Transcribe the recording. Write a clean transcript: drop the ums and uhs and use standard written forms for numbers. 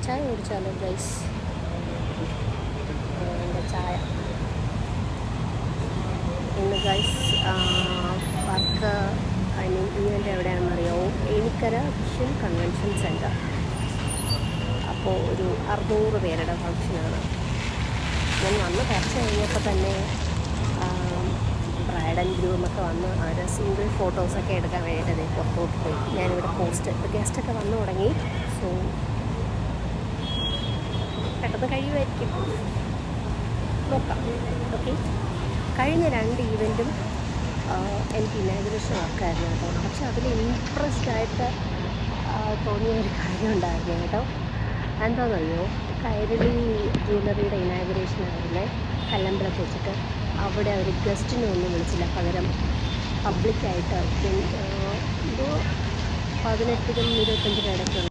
ചായ കുടിച്ചാലോ ഗൈസ്? എൻ്റെ ചായ ഇന്ന് ഗൈസ് വർക്ക് ഈവൻ്റ് എവിടെയാണെന്നറിയാമോ? Enikkara vision convention centre. അപ്പോൾ ഒരു 600 പേരുടെ ഫംഗ്ഷനാണ്. ഞാൻ വന്ന് കുറച്ച് കഴിഞ്ഞപ്പോൾ തന്നെ ബ്രൈഡ് ആൻഡ് ഗ്രൂമൊക്കെ വന്ന് അവർ സിംഗിൾ ഫോട്ടോസൊക്കെ എടുക്കാൻ വേണ്ടിയിട്ട് പുറത്തോട്ട് പോയി. ഞാനിവിടെ ഇപ്പോൾ ഗസ്റ്റൊക്കെ വന്നു തുടങ്ങി. സോ പെട്ടെന്ന് കഴിയുമായിരിക്കും, നോക്കാം. ഓക്കെ, കഴിഞ്ഞ 2 ഈവൻറ്റും എനിക്ക് ഇനാഗുറേഷൻ ആക്കായിരുന്നു കേട്ടോ. പക്ഷെ അതിൽ ഇൻട്രസ്റ്റ് ആയിട്ട് തോന്നിയ ഒരു കാര്യം ഉണ്ടായിരുന്നു കേട്ടോ. എന്താണെന്നറിയോ? കൈരളി ജ്വല്ലറിയുടെ ഇനാഗുറേഷൻ ആയിരുന്നേ, കല്ലമ്പലത്ത് വെച്ചിട്ട്. അവിടെ അവർ ഗസ്റ്റിനെ ഒന്നും വിളിച്ചില്ല, പകരം പബ്ലിക്കായിട്ട് എന്തോ 18-നും 25-നും ഇടയ്ക്കുള്ള